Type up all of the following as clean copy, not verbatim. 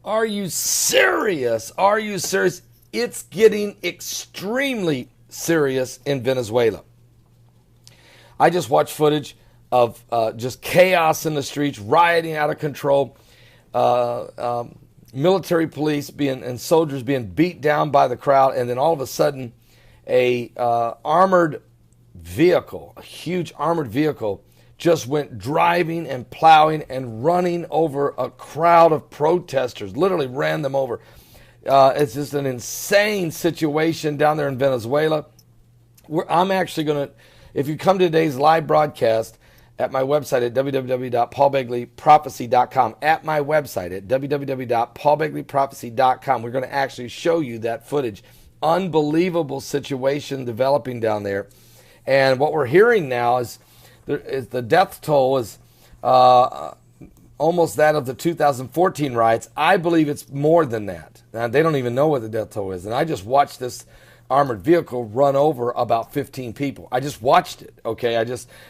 Are you serious? Are you serious? It's getting extremely serious in Venezuela. I just watched footage of just chaos in the streets, rioting out of control, military police and soldiers being beat down by the crowd, and then all of a sudden a armored vehicle, a huge armored vehicle, just went driving and plowing and running over a crowd of protesters, literally ran them over. It's just an insane situation down there in Venezuela. I'm actually going to, if you come to today's live broadcast at my website at www.paulbegleyprophecy.com, at my website at www.paulbegleyprophecy.com, we're going to actually show you that footage. Unbelievable situation developing down there. And what we're hearing now is the death toll is almost that of the 2014 riots. I believe it's more than that. Now, they don't even know what the death toll is. And I just watched this armored vehicle run over about 15 people. I just watched it, okay?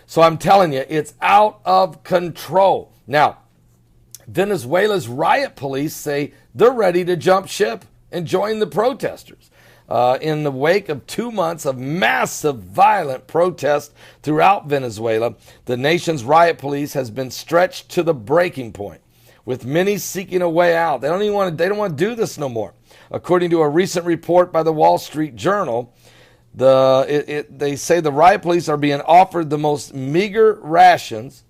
So I'm telling you, it's out of control. Now, Venezuela's riot police say they're ready to jump ship and join the protesters. In the wake of 2 months of massive violent protests throughout Venezuela, the nation's riot police has been stretched to the breaking point, with many seeking a way out. They don't want to do this no more. According to a recent report by the Wall Street Journal, they say the riot police are being offered the most meager rations,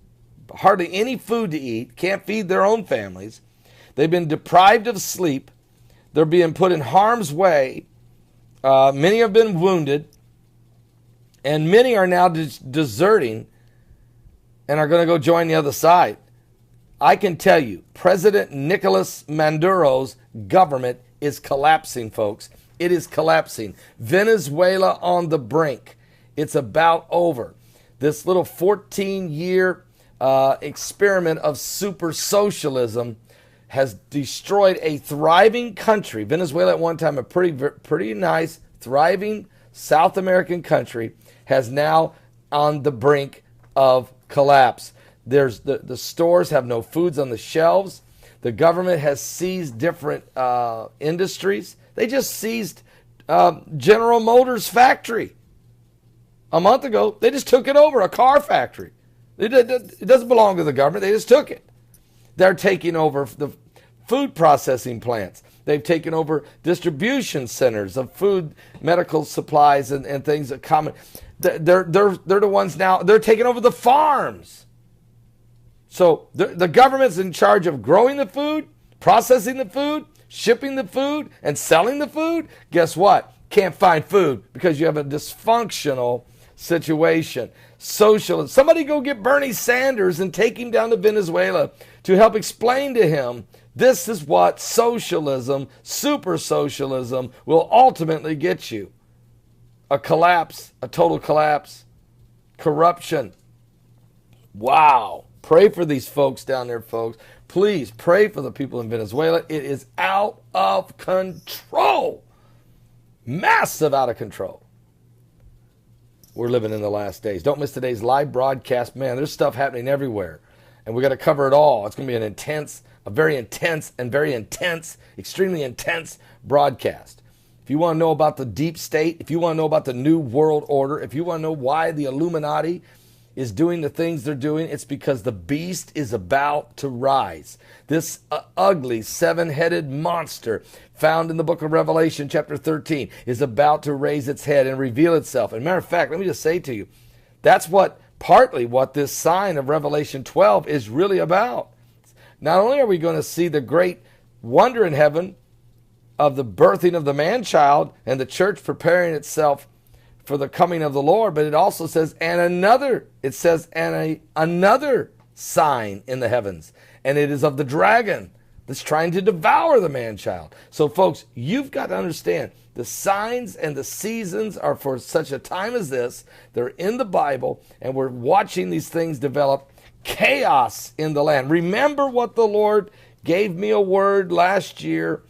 hardly any food to eat, can't feed their own families. They've been deprived of sleep. They're being put in harm's way. Many have been wounded, and many are now deserting and are going to go join the other side. I can tell you, President Nicolas Maduro's government is collapsing, folks. It is collapsing. Venezuela on the brink. It's about over. This little 14-year experiment of super socialism has destroyed a thriving country. Venezuela at one time, a pretty nice, thriving South American country, has now on the brink of collapse. There's the stores have no foods on the shelves. The government has seized different industries. They just seized General Motors factory. A month ago, they just took it over, a car factory. It doesn't belong to the government. They just took it. They're taking over the food processing plants. They've taken over distribution centers of food, medical supplies, and things that common. They're the ones now. They're taking over the farms. So the government's in charge of growing the food, processing the food, shipping the food, and selling the food. Guess what? Can't find food because you have a dysfunctional situation. Socialism. Somebody go get Bernie Sanders and take him down to Venezuela to help explain to him this is what socialism, super socialism, will ultimately get you. A collapse, a total collapse, corruption. Wow. Pray for these folks down there, folks. Please pray for the people in Venezuela. It is out of control. Massive out of control. We're living in the last days. Don't miss today's live broadcast. Man, there's stuff happening everywhere. And we got to cover it all. It's going to be a very intense, extremely intense broadcast. If you want to know about the deep state, if you want to know about the new world order, if you want to know why the Illuminati is doing the things they're doing, it's because the beast is about to rise. This ugly seven-headed monster found in the book of Revelation chapter 13 is about to raise its head and reveal itself. And matter of fact, let me just say to you, that's partly what this sign of Revelation 12 is really about. Not only are we going to see the great wonder in heaven of the birthing of the man-child and the church preparing itself for the coming of the Lord, but it also says, another sign in the heavens, and it is of the dragon that's trying to devour the man-child. So folks, you've got to understand, the signs and the seasons are for such a time as this. They're in the Bible, and we're watching these things develop. Chaos in the land. Remember what the Lord gave me a word last year.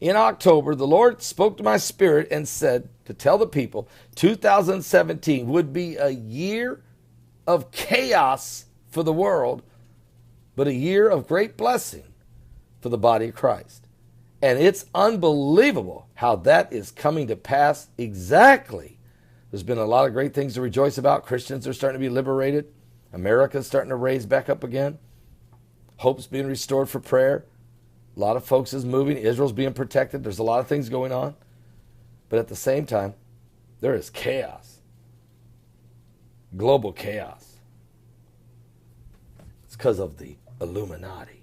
In October, the Lord spoke to my spirit and said to tell the people 2017 would be a year of chaos for the world, but a year of great blessing for the body of Christ. And it's unbelievable how that is coming to pass exactly. There's been a lot of great things to rejoice about. Christians are starting to be liberated. America's starting to raise back up again. Hope's being restored for prayer. A lot of folks is moving. Israel's being protected. There's a lot of things going on. But at the same time, there is chaos. Global chaos. It's because of the Illuminati.